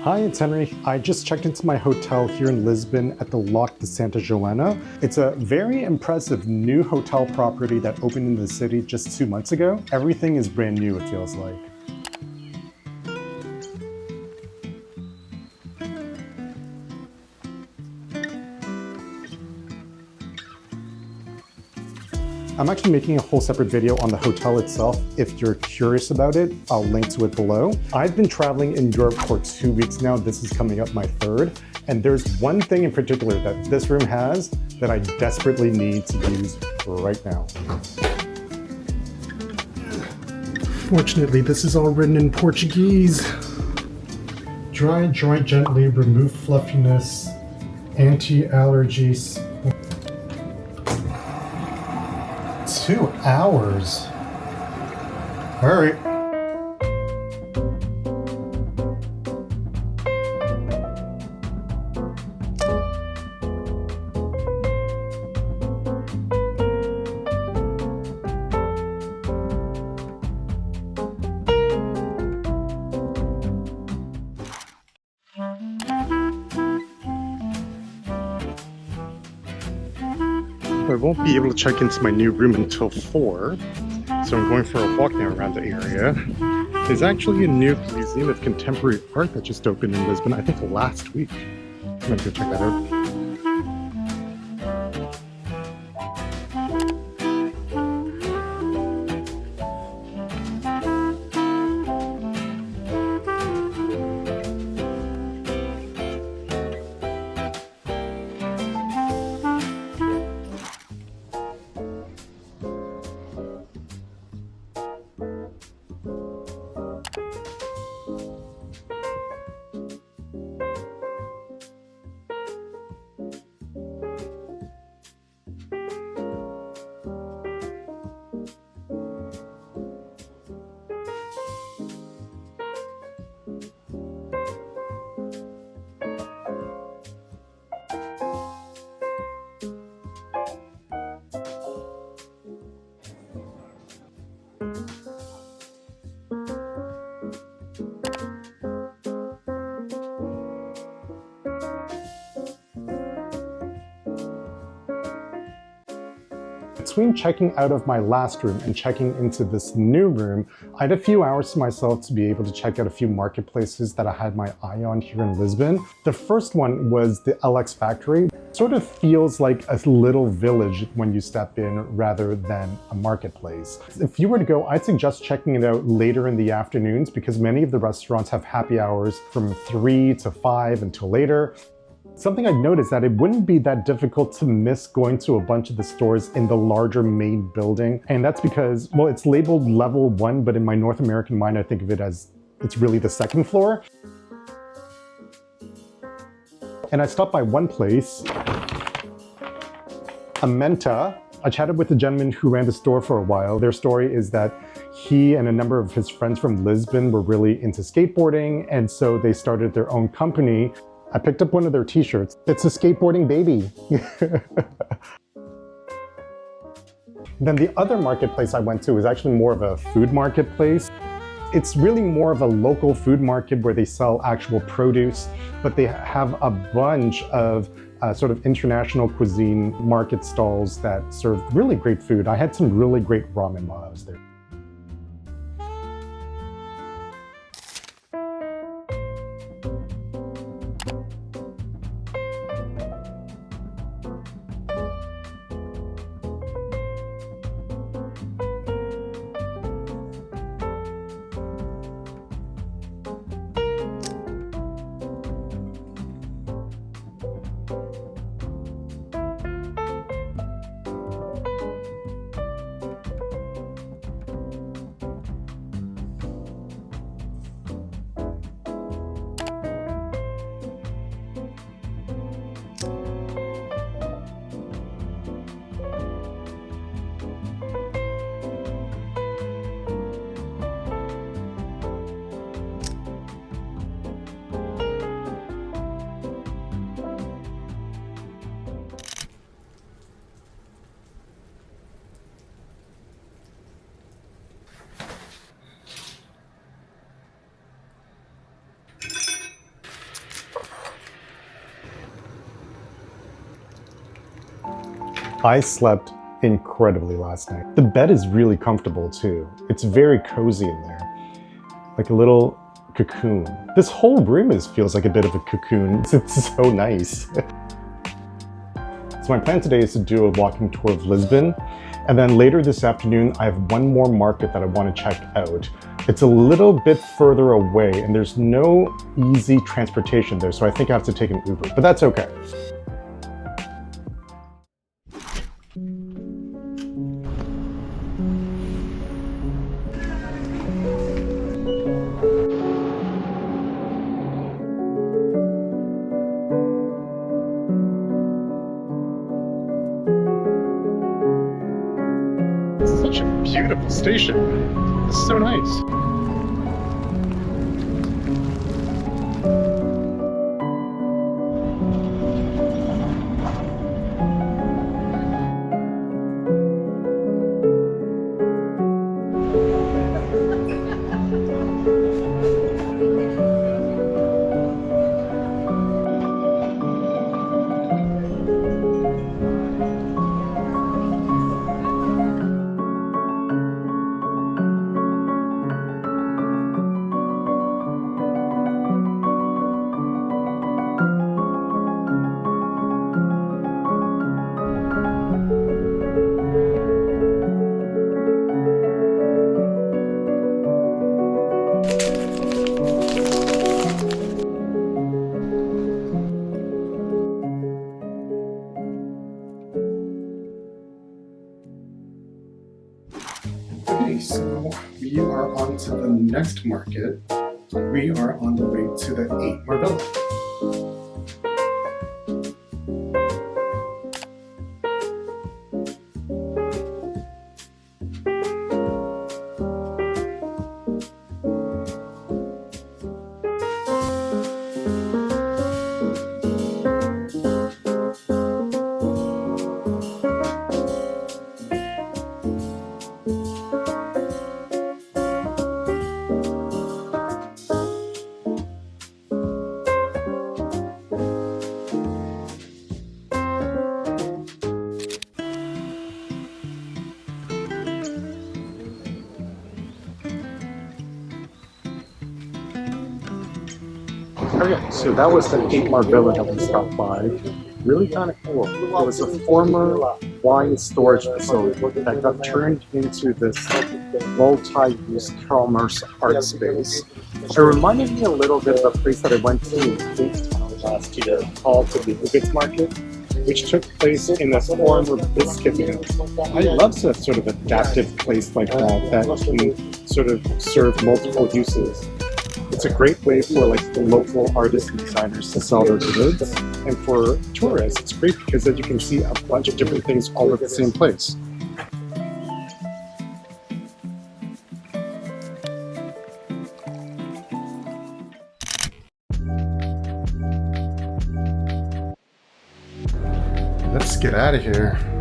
Hi, it's Henry. I just checked into my hotel here in Lisbon at the Locke de Santa Joana. It's a very impressive new hotel property that opened in the city just 2 months ago. Everything is brand new, it feels like. I'm actually making a whole separate video on the hotel itself. If you're curious about it, I'll link to it below. I've been traveling in Europe for 2 weeks now. This is coming up my third. And there's one thing in particular that this room has that I desperately need to use right now. Fortunately, this is all written in Portuguese. Dry, joint gently, remove fluffiness, anti-allergies. 2 hours. All right. I won't be able to check into my new room until 4, so I'm going for a walk now around the area. There's actually a new museum of contemporary art that just opened in Lisbon, I think last week. I'm gonna go check that out. Between checking out of my last room and checking into this new room, I had a few hours to myself to be able to check out a few marketplaces that I had my eye on here in Lisbon. The first one was the LX Factory. It sort of feels like a little village when you step in rather than a marketplace. If you were to go, I'd suggest checking it out later in the afternoons because many of the restaurants have happy hours from 3 to 5 until later. Something I'd noticed that it wouldn't be that difficult to miss going to a bunch of the stores in the larger main building. And that's because, well, it's labeled level 1, but in my North American mind, I think of it as it's really the second floor. And I stopped by one place, Amenta. I chatted with the gentleman who ran the store for a while. Their story is that he and a number of his friends from Lisbon were really into skateboarding, and so they started their own company. I picked up one of their t-shirts. It's a skateboarding baby. Then the other marketplace I went to was actually more of a food marketplace. It's really more of a local food market where they sell actual produce, but they have a bunch of sort of international cuisine market stalls that serve really great food. I had some really great ramen while I was there. I slept incredibly last night. The bed is really comfortable too. It's very cozy in there, like a little cocoon. This whole room feels like a bit of a cocoon. It's so nice. So my plan today is to do a walking tour of Lisbon, and then later this afternoon I have one more market that I want to check out. It's a little bit further away and there's no easy transportation there, so I think I have to take an Uber, but that's okay. Such a beautiful station. This is so nice. Okay, so we are on to the next market. We are on the way to the 8 Marvila. Okay, so that was the 8 Marvila that we stopped by. Really kind of cool. It was a former wine storage facility that got turned into this multi-use commerce art space. It reminded me a little bit of a place that I went to in Cape Town last year called the Ourique Market, which took place in a former biscuit mill. I love a sort of adaptive place like that can sort of serve multiple uses. It's a great way for like the local artists and designers to sell their goods, and for tourists it's great because then you can see a bunch of different things all at the same place. Let's get out of here.